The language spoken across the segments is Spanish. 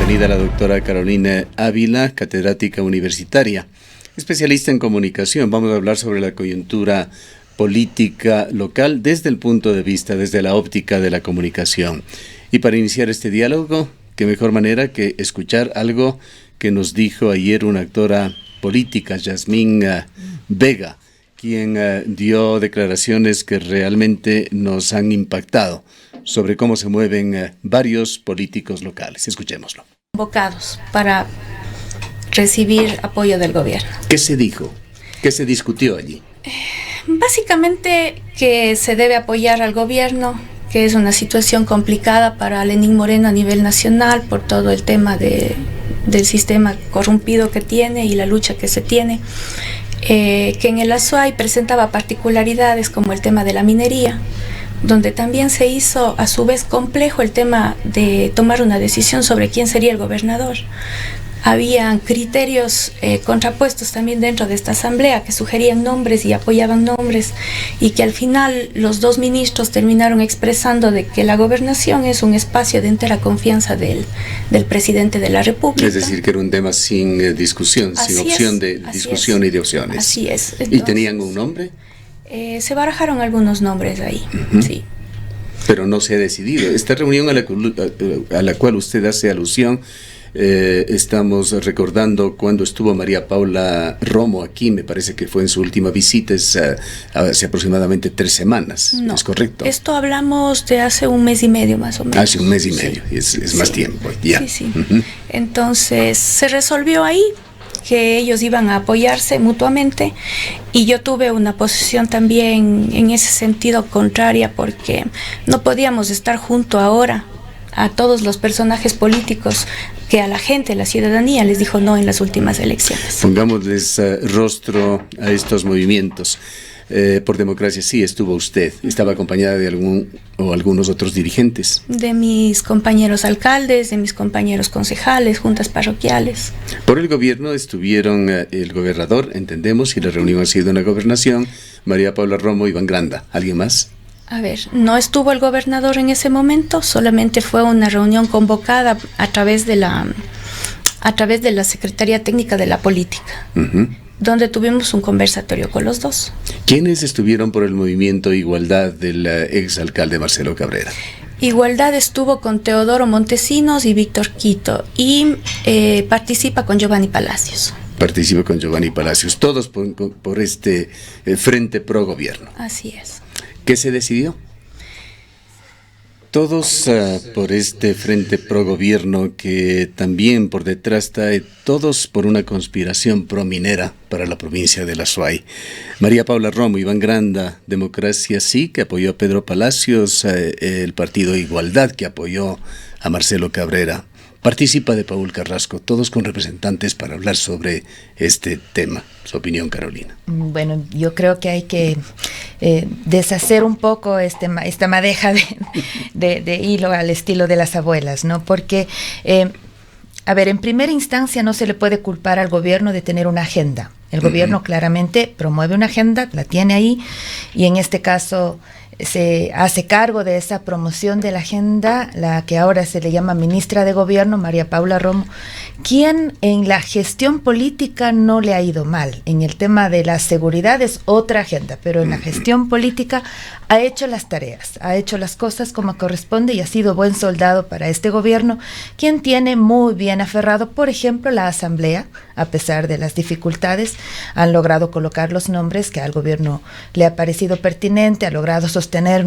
bienvenida a la doctora Carolina Ávila, catedrática universitaria, especialista en comunicación. Vamos a hablar sobre la coyuntura política local desde el punto de vista, desde la óptica de la comunicación. Y para iniciar este diálogo, qué mejor manera que escuchar algo que nos dijo ayer una actora política, Yasmín Vega, quien dio declaraciones que realmente nos han impactado sobre cómo se mueven varios políticos locales. Escuchémoslo. Convocados para recibir apoyo del gobierno. ¿Qué se dijo? ¿Qué se discutió allí? Básicamente que se debe apoyar al gobierno, que es una situación complicada para Lenín Moreno a nivel nacional por todo el tema del sistema corrompido que tiene y la lucha que se tiene. Que en el Azuay presentaba particularidades como el tema de la minería, donde también se hizo a su vez complejo el tema de tomar una decisión sobre quién sería el gobernador. Habían criterios contrapuestos también dentro de esta asamblea que sugerían nombres y apoyaban nombres, y que al final los dos ministros terminaron expresando de que la gobernación es un espacio de entera confianza del presidente de la República. Es decir, que era un tema sin discusión, sin opción de discusión y de opciones. Así es. Entonces, ¿y tenían un nombre? Se barajaron algunos nombres ahí, sí. Pero no se ha decidido. Esta reunión a la cual usted hace alusión, estamos recordando cuando estuvo María Paula Romo aquí, me parece que fue en su última visita, hace aproximadamente 3 semanas, no, ¿es correcto? Esto hablamos de hace 1 mes y medio más o menos. Hace 1 mes y medio, es más tiempo. Ya. Sí. Entonces se resolvió ahí que ellos iban a apoyarse mutuamente, y yo tuve una posición también en ese sentido contraria, porque no podíamos estar junto ahora a todos los personajes políticos que a la gente, la ciudadanía, les dijo no en las últimas elecciones. Pongámosles rostro a estos movimientos. Por Democracia sí estuvo usted, estaba acompañada de algunos otros dirigentes. De mis compañeros alcaldes, de mis compañeros concejales, juntas parroquiales. Por el gobierno estuvieron el gobernador, entendemos, y la reunión ha sido en la gobernación, María Paula Romo y Iván Granda. ¿Alguien más? A ver, no estuvo el gobernador en ese momento, solamente fue una reunión convocada a través de la Secretaría Técnica de la Política, donde tuvimos un conversatorio con los dos. ¿Quiénes estuvieron por el movimiento Igualdad del exalcalde Marcelo Cabrera? Igualdad estuvo con Teodoro Montesinos y Víctor Quito, y participa con Giovanni Palacios. Participa con Giovanni Palacios, todos por este Frente Pro Gobierno. Así es. ¿Qué se decidió? Todos por este Frente Pro Gobierno, que también por detrás está, todos por una conspiración prominera para la provincia de la Azuay. María Paula Romo, Iván Granda, Democracia sí, que apoyó a Pedro Palacios, el partido Igualdad, que apoyó a Marcelo Cabrera. Participa de Paul Carrasco, todos con representantes para hablar sobre este tema. Su opinión, Carolina. Bueno, yo creo que hay que deshacer un poco esta madeja de hilo al estilo de las abuelas, ¿no? Porque, a ver, en primera instancia no se le puede culpar al gobierno de tener una agenda. El gobierno claramente promueve una agenda, la tiene ahí, y en este caso se hace cargo de esa promoción de la agenda la que ahora se le llama ministra de Gobierno, María Paula Romo, quien en la gestión política no le ha ido mal. En el tema de la seguridad es otra agenda, pero en la gestión política ha hecho las tareas, ha hecho las cosas como corresponde y ha sido buen soldado para este gobierno, quien tiene muy bien aferrado, por ejemplo, la asamblea. A pesar de las dificultades, han logrado colocar los nombres que al gobierno le ha parecido pertinente, ha logrado sostener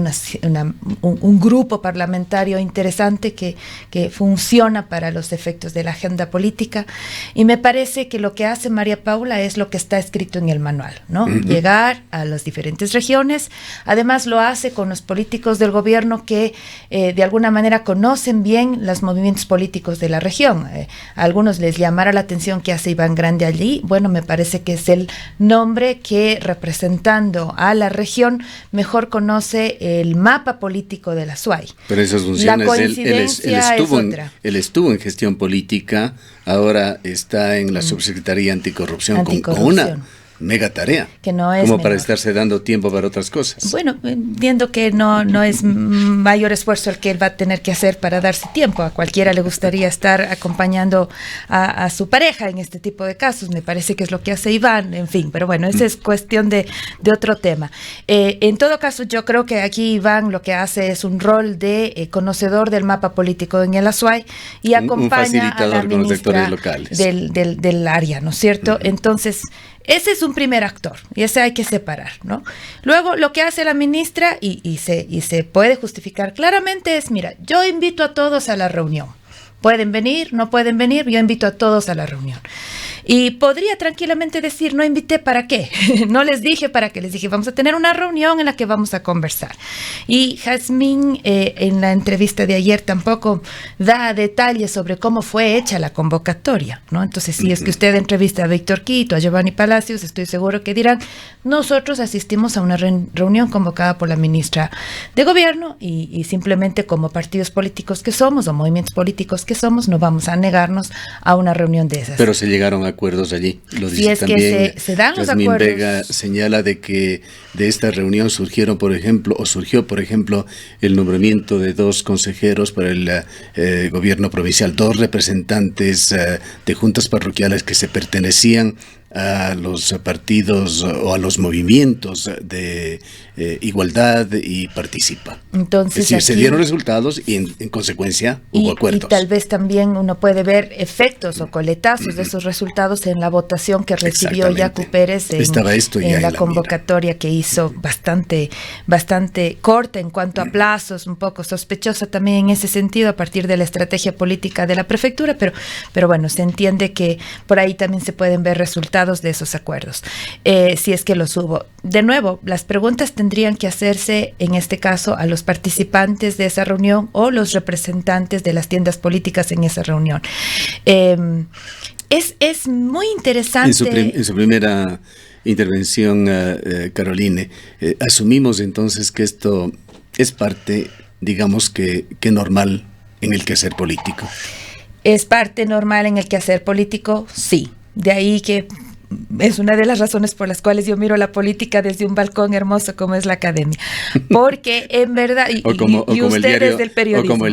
un grupo parlamentario interesante que funciona para los efectos de la agenda política, y me parece que lo que hace María Paula es lo que está escrito en el manual, ¿no? Llegar a las diferentes regiones, además lo hace con los políticos del gobierno que de alguna manera conocen bien los movimientos políticos de la región. A algunos les llamará la atención que hace Iván Grande allí. Bueno, me parece que es el nombre que, representando a la región, mejor conoce el mapa político de la Azuay. Pero esas funciones, él estuvo en gestión política, ahora está en la Subsecretaría Anticorrupción. Con mega tarea. Que no es como menor. para estarse dando tiempo para otras cosas. Bueno, entiendo que no es mayor esfuerzo el que él va a tener que hacer para darse tiempo. A cualquiera le gustaría estar acompañando a su pareja en este tipo de casos. Me parece que es lo que hace Iván, en fin. Pero bueno, esa es cuestión de otro tema. En todo caso, yo creo que aquí Iván lo que hace es un rol de conocedor del mapa político en el Azuay y acompaña a la ministra del área, ¿no es cierto? Entonces, ese es un primer actor y ese hay que separar, ¿no? Luego, lo que hace la ministra y se puede justificar claramente es, mira, yo invito a todos a la reunión. Pueden venir, no pueden venir, yo invito a todos a la reunión. Y podría tranquilamente decir, no invité, ¿para qué? No les dije para qué, les dije, vamos a tener una reunión en la que vamos a conversar. Y Jazmín, en la entrevista de ayer, tampoco da detalles sobre cómo fue hecha la convocatoria, ¿no? Entonces, si es que usted entrevista a Víctor Quito, a Giovanni Palacios, estoy seguro que dirán, nosotros asistimos a una reunión convocada por la ministra de Gobierno y simplemente como partidos políticos que somos o movimientos políticos que somos, no vamos a negarnos a una reunión de esas. Pero se llegaron a acuerdos allí. Lo dice si es también, que se dan los Jazmín acuerdos. Vega señala de que de esta reunión surgió, por ejemplo, el nombramiento de 2 consejeros para el gobierno provincial, 2 representantes de juntas parroquiales que se pertenecían a los partidos o a los movimientos de igualdad y participa. Entonces, es decir, se aquí, dieron resultados y en consecuencia hubo acuerdos. Y tal vez también uno puede ver efectos o coletazos de esos resultados en la votación que recibió Yacu Pérez en la convocatoria que hizo bastante corta en cuanto a plazos, un poco sospechosa también en ese sentido a partir de la estrategia política de la prefectura, pero bueno, se entiende que por ahí también se pueden ver resultados de esos acuerdos, si es que los hubo. De nuevo, las preguntas tendrían que hacerse en este caso a los participantes de esa reunión o los representantes de las tiendas políticas en esa reunión. Es muy interesante. En su primera intervención, Caroline, asumimos entonces que esto es parte, digamos que normal en el quehacer político. ¿Es parte normal en el quehacer político? Sí. De ahí que es una de las razones por las cuales yo miro la política desde un balcón hermoso como es la academia. Porque en verdad, y usted desde el periodismo. O como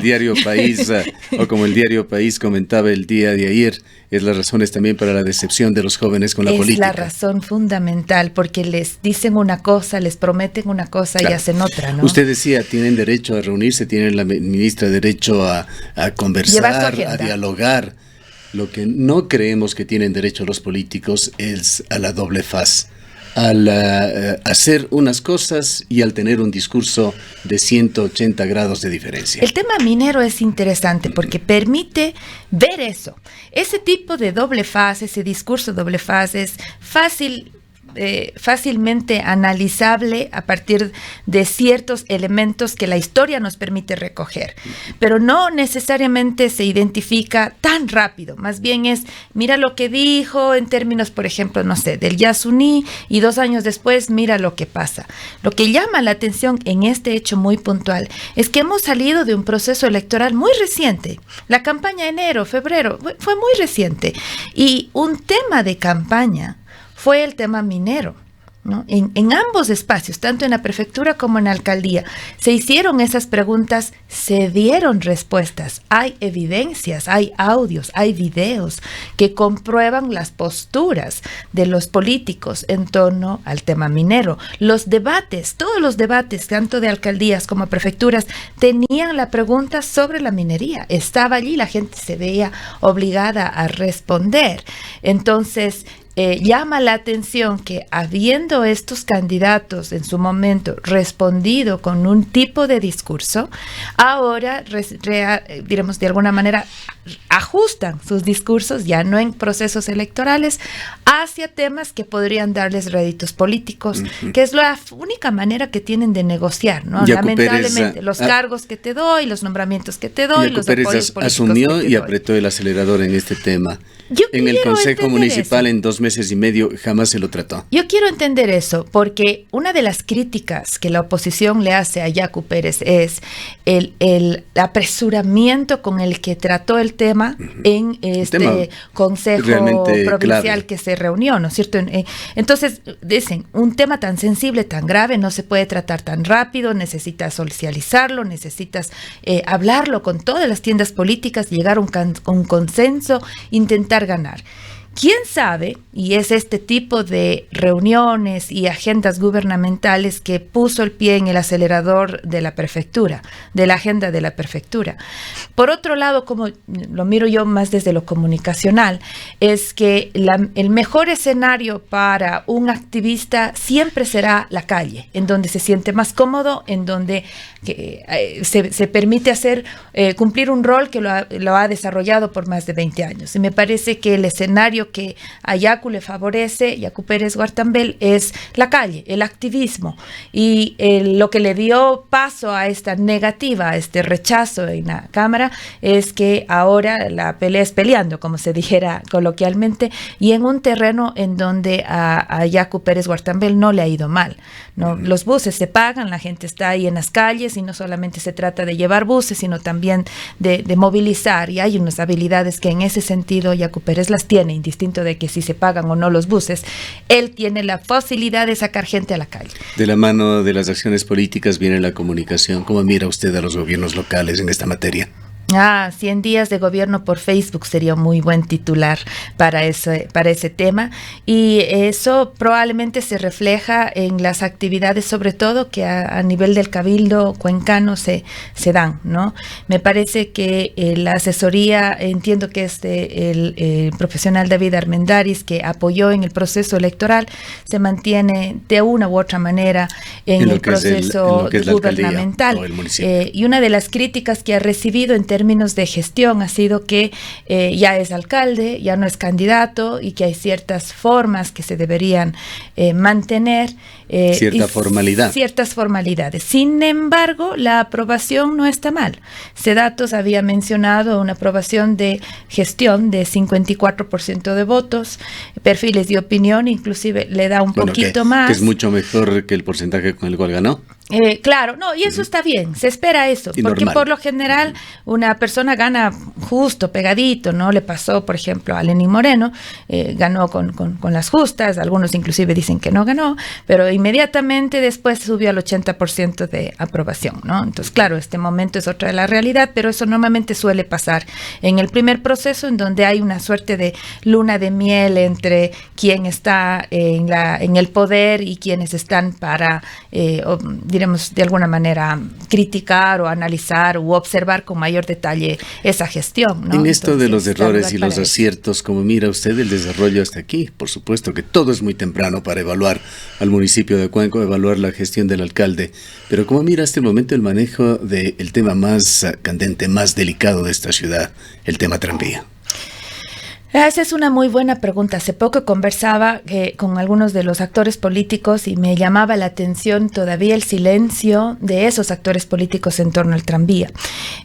el diario País comentaba el día de ayer, es las razones también para la decepción de los jóvenes con la política. Es la razón fundamental, porque les dicen una cosa, les prometen una cosa y hacen otra, ¿no? Usted decía, tienen derecho a reunirse, tienen la ministra derecho a conversar, a dialogar. Lo que no creemos que tienen derecho los políticos es a la doble faz, al hacer unas cosas y al tener un discurso de 180 grados de diferencia. El tema minero es interesante porque permite ver eso. Ese tipo de doble faz, ese discurso doble faz es fácilmente analizable a partir de ciertos elementos que la historia nos permite recoger, pero no necesariamente se identifica tan rápido, más bien es, mira lo que dijo en términos, por ejemplo, no sé, del Yasuní y 2 años después, mira lo que pasa. Lo que llama la atención en este hecho muy puntual es que hemos salido de un proceso electoral muy reciente, la campaña enero, febrero, fue muy reciente, y un tema de campaña fue el tema minero, ¿no? En ambos espacios, tanto en la prefectura como en la alcaldía, se hicieron esas preguntas, se dieron respuestas, hay evidencias, hay audios, hay videos que comprueban las posturas de los políticos en torno al tema minero. Los debates, todos los debates, tanto de alcaldías como prefecturas, tenían la pregunta sobre la minería, estaba allí, la gente se veía obligada a responder. Entonces, llama la atención que habiendo estos candidatos en su momento respondido con un tipo de discurso, ahora, diremos de alguna manera, ajustan sus discursos ya no en procesos electorales hacia temas que podrían darles réditos políticos, que es la única manera que tienen de negociar, ¿no? Lamentablemente, los cargos que te doy, los nombramientos que te doy, los apoyos políticos asumió que te y doy. apretó el acelerador en este tema. Yo en el Consejo Municipal en 2 meses meses y medio jamás se lo trató. Yo quiero entender eso, porque una de las críticas que la oposición le hace a Yacu Pérez es el apresuramiento con el que trató el tema en este consejo provincial clave que se reunió, ¿no es cierto? Entonces, dicen, un tema tan sensible, tan grave, no se puede tratar tan rápido, necesitas socializarlo, necesitas hablarlo con todas las tiendas políticas, llegar a un consenso, intentar ganar. ¿Quién sabe? Y es este tipo de reuniones y agendas gubernamentales que puso el pie en el acelerador de la prefectura, de la agenda de la prefectura. Por otro lado, como lo miro yo más desde lo comunicacional, es que el mejor escenario para un activista siempre será la calle, en donde se siente más cómodo, en donde se permite cumplir un rol que lo ha desarrollado por más de 20 años. Y me parece que el escenario que a Yacu le favorece, Yacu Pérez Guartambel, es la calle, el activismo, y lo que le dio paso a esta negativa, a este rechazo en la Cámara, es que ahora la pelea es peleando, como se dijera coloquialmente, y en un terreno en donde a Yacu Pérez Guartambel no le ha ido mal, ¿no? Los buses se pagan, la gente está ahí en las calles, y no solamente se trata de llevar buses, sino también de movilizar, y hay unas habilidades que en ese sentido Yacu Pérez las tiene, indistinto de que si se pagan o no los buses, él tiene la facilidad de sacar gente a la calle. De la mano de las acciones políticas viene la comunicación. ¿Cómo mira usted a los gobiernos locales en esta materia? 100 días de gobierno por Facebook sería un muy buen titular para ese tema, y eso probablemente se refleja en las actividades, sobre todo que a nivel del Cabildo cuencano se dan, ¿no? Me parece que la asesoría, entiendo que el profesional David Armendáriz, que apoyó en el proceso electoral, se mantiene de una u otra manera en el proceso gubernamental. Y una de las críticas que ha recibido en términos de gestión ha sido que ya es alcalde, ya no es candidato, y que hay ciertas formas que se deberían mantener. Ciertas formalidades. Sin embargo, la aprobación no está mal. Sedatos había mencionado una aprobación de gestión de 54% de votos, perfiles de opinión, inclusive le da un poquito más. Que es mucho mejor que el porcentaje con el cual ganó. Claro, no, y eso está bien, se espera eso, y porque normal. Por lo general una persona gana justo, pegadito, ¿no? Le pasó, por ejemplo, a Lenín Moreno, ganó con las justas, algunos inclusive dicen que no ganó, pero inmediatamente después subió al 80% de aprobación, ¿no? Entonces, claro, este momento es otra de la realidad, pero eso normalmente suele pasar en el primer proceso, en donde hay una suerte de luna de miel entre quien está en el poder y quienes están para, diremos, de alguna manera criticar o analizar u observar con mayor detalle esa gestión, ¿no? En esto de los errores y los aciertos, ¿cómo mira usted el desarrollo hasta aquí? Por supuesto que todo es muy temprano para evaluar al municipio de Cuenco, evaluar la gestión del alcalde, pero ¿cómo mira hasta el momento el manejo del tema más candente, más delicado de esta ciudad, el tema tranvía? Esa es una muy buena pregunta. Hace poco conversaba con algunos de los actores políticos y me llamaba la atención todavía el silencio de esos actores políticos en torno al tranvía.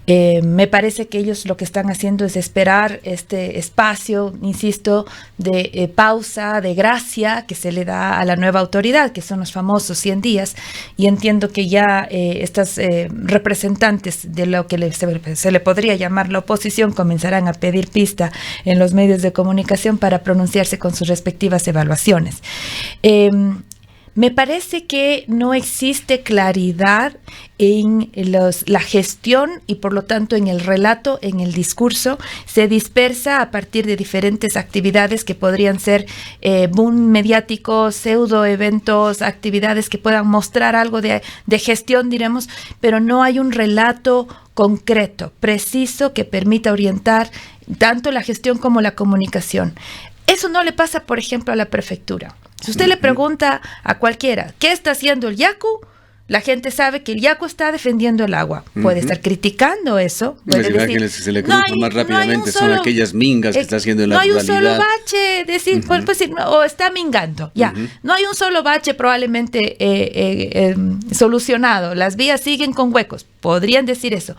Me parece que ellos lo que están haciendo es esperar este espacio, insisto, de pausa, de gracia que se le da a la nueva autoridad, que son los famosos 100 días, y entiendo que ya estas representantes de lo que se le podría llamar la oposición comenzarán a pedir pista en los medios de comunicación para pronunciarse con sus respectivas evaluaciones. Me parece que no existe claridad en la gestión y por lo tanto en el relato, en el discurso. Se dispersa a partir de diferentes actividades que podrían ser boom mediáticos, pseudo eventos, actividades que puedan mostrar algo de gestión, diremos, pero no hay un relato concreto, preciso, que permita orientar tanto la gestión como la comunicación. Eso no le pasa, por ejemplo, a la prefectura. Si usted le pregunta a cualquiera, ¿qué está haciendo el Yacu? La gente sabe que el Yacu está defendiendo el agua. Puede estar criticando eso. Las imágenes que se le cruzan más rápidamente son aquellas mingas que está haciendo en la ruralidad. No hay un solo bache, decir, o está mingando. Ya, no hay un solo bache probablemente solucionado. Las vías siguen con huecos. podrían decir eso,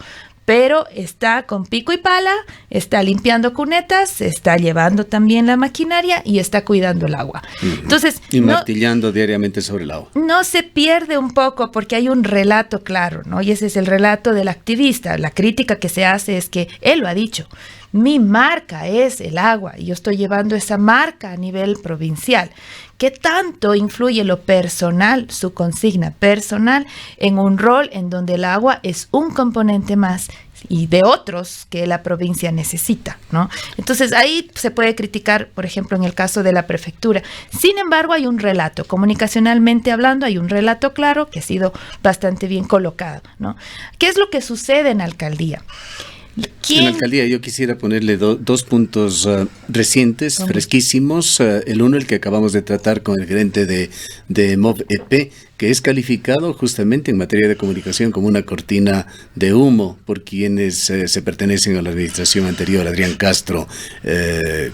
pero está con pico y pala, está limpiando cunetas, está llevando también la maquinaria y está cuidando el agua. Entonces, y martillando diariamente sobre el agua. No se pierde un poco porque hay un relato claro, ¿no? Y ese es el relato del activista. La crítica que se hace es que él lo ha dicho. Mi marca es el agua y yo estoy llevando esa marca a nivel provincial. ¿Qué tanto influye lo personal, su consigna personal, en un rol en donde el agua es un componente más y de otros que la provincia necesita, ¿no? Entonces ahí se puede criticar, por ejemplo, en el caso de la prefectura. Sin embargo, hay un relato, comunicacionalmente hablando, hay un relato claro que ha sido bastante bien colocado, ¿no? ¿Qué es lo que sucede en alcaldía? En la alcaldía yo quisiera ponerle dos puntos recientes, fresquísimos. El uno, el que acabamos de tratar con el gerente de MOVEP, que es calificado justamente en materia de comunicación como una cortina de humo por quienes se pertenecen a la administración anterior, Adrián Castro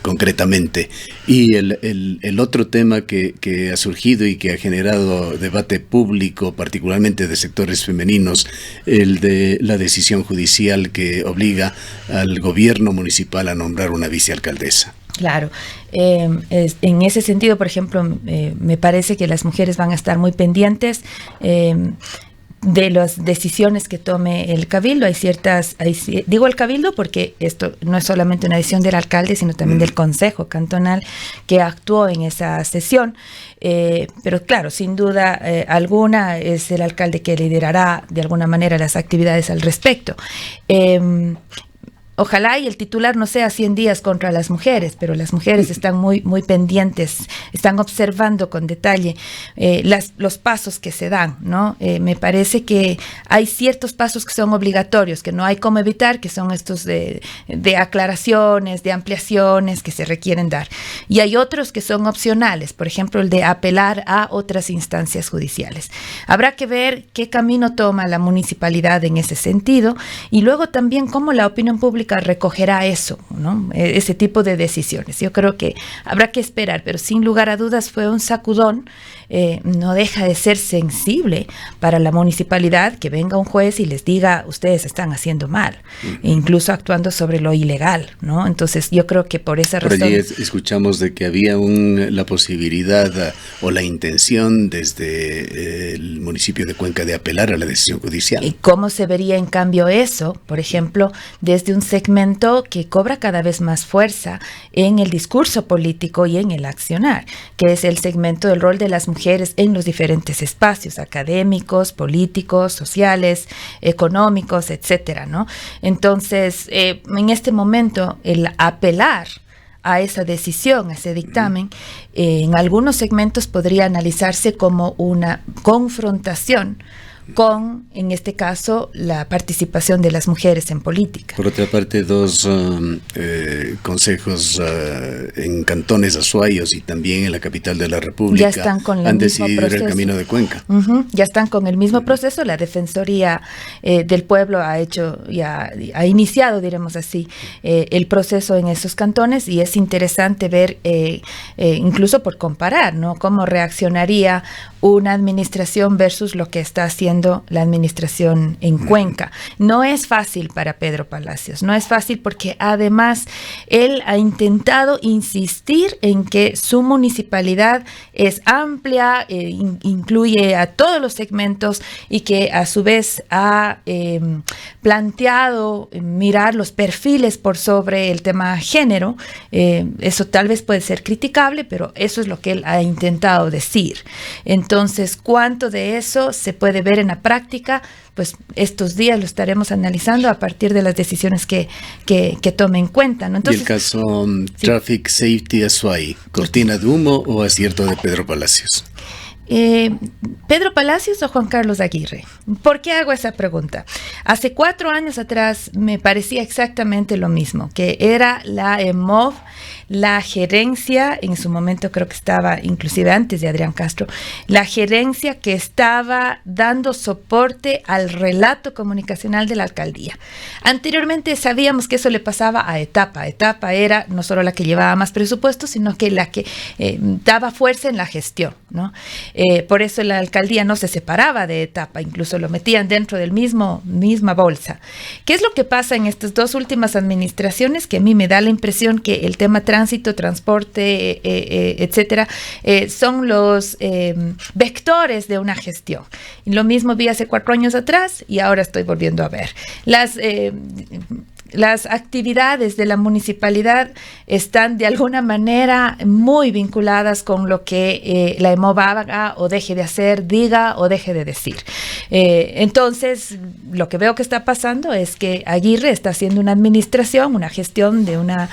concretamente. Y el otro tema que ha surgido y que ha generado debate público, particularmente de sectores femeninos, el de la decisión judicial que obliga al gobierno municipal a nombrar una vicealcaldesa. Claro, en ese sentido, por ejemplo, me parece que las mujeres van a estar muy pendientes de las decisiones que tome el cabildo. Digo el cabildo porque esto no es solamente una decisión del alcalde, sino también del consejo cantonal que actuó en esa sesión. Pero claro, sin duda alguna es el alcalde que liderará de alguna manera las actividades al respecto. Ojalá y el titular no sea 100 días contra las mujeres, pero las mujeres están muy, muy pendientes, están observando con detalle los pasos que se dan, ¿no? Me parece que hay ciertos pasos que son obligatorios, que no hay cómo evitar, que son estos de aclaraciones, de ampliaciones que se requieren dar. Y hay otros que son opcionales, por ejemplo, el de apelar a otras instancias judiciales. Habrá que ver qué camino toma la municipalidad en ese sentido y luego también cómo la opinión pública recogerá eso, ¿no? Ese tipo de decisiones. Yo creo que habrá que esperar, pero sin lugar a dudas fue un sacudón. No deja de ser sensible para la municipalidad que venga un juez y les diga, ustedes están haciendo mal, incluso actuando sobre lo ilegal, ¿no? Entonces yo creo que por esa razón... Por allí escuchamos de que había la posibilidad o la intención desde el municipio de Cuenca de apelar a la decisión judicial. ¿Y cómo se vería en cambio eso? Por ejemplo, desde un segmento que cobra cada vez más fuerza en el discurso político y en el accionar, que es el segmento del rol de las mujeres en los diferentes espacios académicos, políticos, sociales, económicos, etcétera, ¿no? Entonces, en este momento, el apelar a esa decisión, a ese dictamen, en algunos segmentos podría analizarse como una confrontación con, en este caso, la participación de las mujeres en política. Por otra parte, dos consejos en cantones azuayos y también en la capital de la República han decidido ir el camino de Cuenca. Ya están con el mismo proceso. La Defensoría del Pueblo ha iniciado, diremos así, el proceso en esos cantones y es interesante ver, incluso por comparar, ¿no? Cómo reaccionaría una administración versus lo que está haciendo la administración en Cuenca. No es fácil para Pedro Palacios, no es fácil porque además él ha intentado insistir en que su municipalidad es amplia, incluye a todos los segmentos y que a su vez ha planteado mirar los perfiles por sobre el tema género. Eso tal vez puede ser criticable, pero eso es lo que él ha intentado decir. Entonces, ¿cuánto de eso se puede ver en la práctica? Pues estos días lo estaremos analizando a partir de las decisiones que tome en cuenta, ¿no? Entonces, y el caso Traffic Safety Azuay, ¿cortina de humo o acierto de Pedro Palacios? ¿Pedro Palacios o Juan Carlos Aguirre? ¿Por qué hago esa pregunta? Hace 4 años atrás me parecía exactamente lo mismo, que era la EMOV, la gerencia, en su momento creo que estaba inclusive antes de Adrián Castro, la gerencia que estaba dando soporte al relato comunicacional de la alcaldía. Anteriormente sabíamos que eso le pasaba a Etapa. Etapa era no solo la que llevaba más presupuesto, sino que la que daba fuerza en la gestión, ¿no? Por eso la alcaldía no se separaba de etapa, incluso lo metían dentro del misma bolsa. ¿Qué es lo que pasa en estas dos últimas administraciones? Que a mí me da la impresión que el tema tránsito, transporte, etcétera, son los vectores de una gestión. Y lo mismo vi hace 4 años atrás y ahora estoy volviendo a ver. Las actividades de la municipalidad están de alguna manera muy vinculadas con lo que la EMOV haga o deje de hacer, diga o deje de decir. Entonces, lo que veo que está pasando es que Aguirre está haciendo una administración, una gestión de una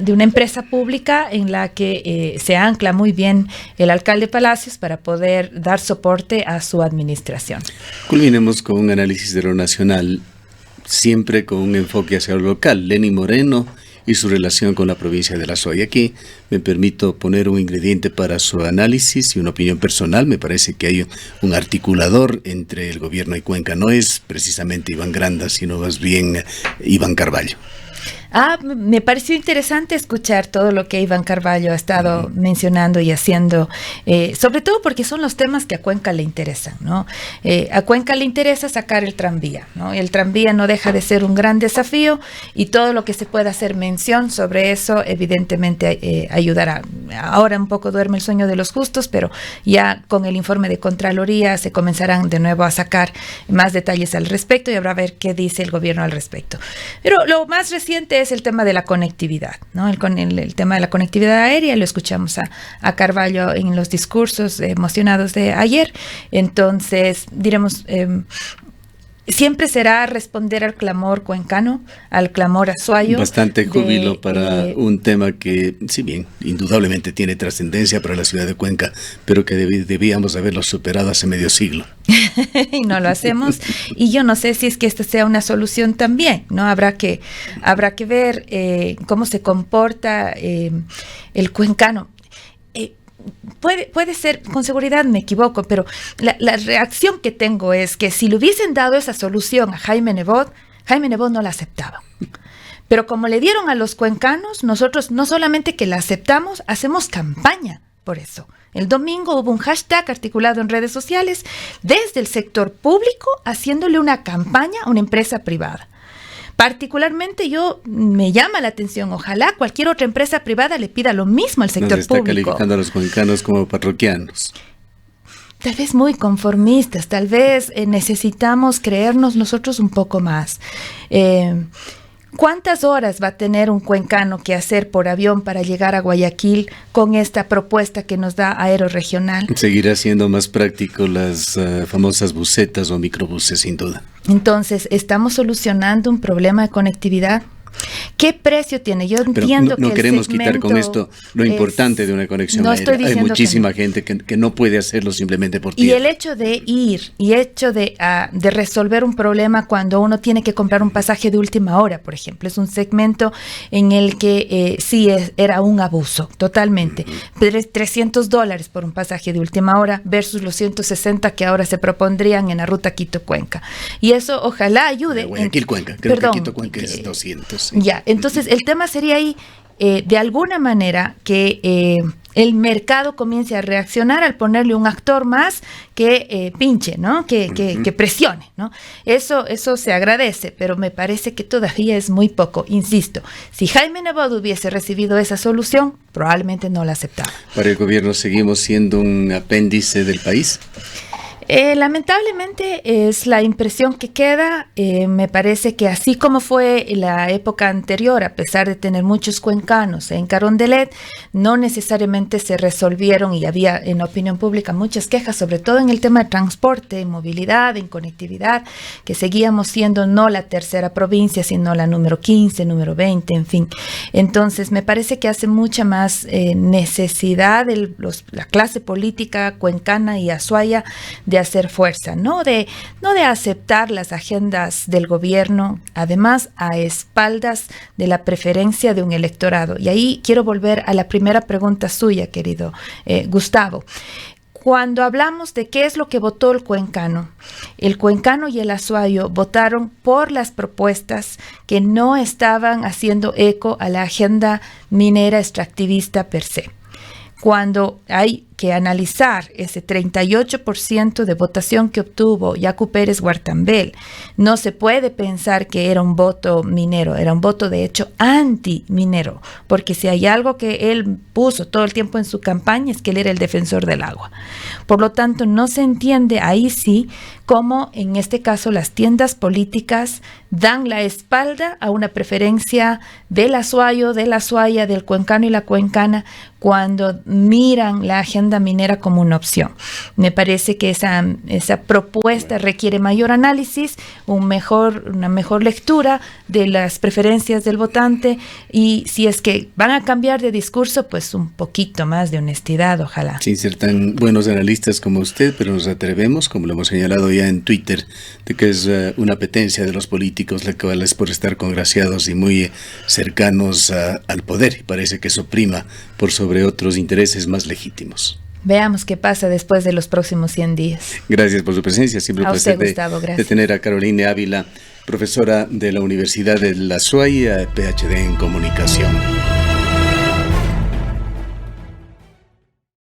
empresa pública en la que se ancla muy bien el alcalde Palacios para poder dar soporte a su administración. Culminemos con un análisis de lo nacional, siempre con un enfoque hacia lo local. Lenín Moreno y su relación con la provincia de La Suaya. Aquí me permito poner un ingrediente para su análisis y una opinión personal. Me parece que hay un articulador entre el gobierno y Cuenca. No es precisamente Iván Granda, sino más bien Iván Carvalho. Me pareció interesante escuchar todo lo que Iván Carvalho ha estado mencionando y haciendo, sobre todo porque son los temas que a Cuenca le interesan, ¿no? A Cuenca le interesa sacar el tranvía, ¿no? El tranvía no deja de ser un gran desafío y todo lo que se pueda hacer mención sobre eso evidentemente ayudará. Ahora un poco duerme el sueño de los justos, pero ya con el informe de Contraloría se comenzarán de nuevo a sacar más detalles al respecto y habrá a ver qué dice el gobierno al respecto. Pero lo más reciente es el tema de la conectividad, ¿no? El tema de la conectividad aérea, lo escuchamos a Carvalho en los discursos emocionados de ayer. Entonces, diremos, siempre será responder al clamor cuencano, al clamor azuayo. Bastante júbilo para un tema que, si bien indudablemente tiene trascendencia para la ciudad de Cuenca, pero que debíamos haberlo superado hace medio siglo. Y no lo hacemos. Y yo no sé si es que esta sea una solución también, ¿no? Habrá que ver cómo se comporta el cuencano. Puede ser, con seguridad me equivoco, pero la reacción que tengo es que si le hubiesen dado esa solución a Jaime Nebot no la aceptaba. Pero como le dieron a los cuencanos, nosotros no solamente que la aceptamos, hacemos campaña por eso. El domingo hubo un hashtag articulado en redes sociales desde el sector público haciéndole una campaña a una empresa privada. Particularmente me llama la atención, ojalá cualquier otra empresa privada le pida lo mismo al sector público. Está público. Calificando a los cuencanos como parroquianos. Tal vez muy conformistas, tal vez necesitamos creernos nosotros un poco más. ¿Cuántas horas va a tener un cuencano que hacer por avión para llegar a Guayaquil con esta propuesta que nos da Aeroregional? Seguirá siendo más práctico las famosas busetas o microbuses, sin duda. Entonces, ¿estamos solucionando un problema de conectividad? ¿Qué precio tiene? Yo entiendo que no queremos quitar con esto lo importante de una conexión aérea. Hay muchísima gente que no puede hacerlo simplemente por tierra. Y el hecho de ir y hecho de resolver un problema cuando uno tiene que comprar un pasaje de última hora, por ejemplo, es un segmento en el que era un abuso, totalmente. $300 por un pasaje de última hora versus los 160 que ahora se propondrían en la ruta Quito-Cuenca. Y eso ojalá ayude. Guayaquil-Cuenca, creo que Quito-Cuenca es 200. Ya, entonces el tema sería ahí, de alguna manera, que el mercado comience a reaccionar al ponerle un actor más que pinche, ¿no? Que presione, ¿no? Eso se agradece, pero me parece que todavía es muy poco. Insisto, si Jaime Nebot hubiese recibido esa solución, probablemente no la aceptaba. ¿Para el gobierno seguimos siendo un apéndice del país? Lamentablemente es la impresión que queda. Me parece que así como fue la época anterior, a pesar de tener muchos cuencanos en Carondelet, no necesariamente se resolvieron y había en la opinión pública muchas quejas, sobre todo en el tema de transporte, en movilidad, en conectividad, que seguíamos siendo no la tercera provincia, sino la número 15, número 20, en fin. Entonces me parece que hace mucha más necesidad la clase política cuencana y azuaya de hacer fuerza, no de aceptar las agendas del gobierno, además a espaldas de la preferencia de un electorado. Y ahí quiero volver a la primera pregunta suya, querido Gustavo. Cuando hablamos de qué es lo que votó el cuencano y el azuayo votaron por las propuestas que no estaban haciendo eco a la agenda minera extractivista per se. Cuando hay que analizar ese 38% de votación que obtuvo Yacu Pérez Guartambel, no se puede pensar que era un voto minero, era un voto de hecho anti-minero, porque si hay algo que él puso todo el tiempo en su campaña es que él era el defensor del agua. Por lo tanto, no se entiende ahí sí cómo en este caso las tiendas políticas dan la espalda a una preferencia del azuayo, de la azuaya, del cuencano y la cuencana cuando miran la agenda minera como una opción. Me parece que esa propuesta requiere mayor análisis, una mejor lectura de las preferencias del votante, y si es que van a cambiar de discurso, pues un poquito más de honestidad, ojalá. Sin ser tan buenos analistas como usted, pero nos atrevemos, como lo hemos señalado ya en Twitter, de que es una apetencia de los políticos, la cual es por estar congraciados y muy cercanos al poder, y parece que eso prima por sobre otros intereses más legítimos. Veamos qué pasa después de los próximos 100 días. Gracias por su presencia. Siempre un placer de tener a Caroline Ávila, profesora de la Universidad de La Azuay, PhD en Comunicación.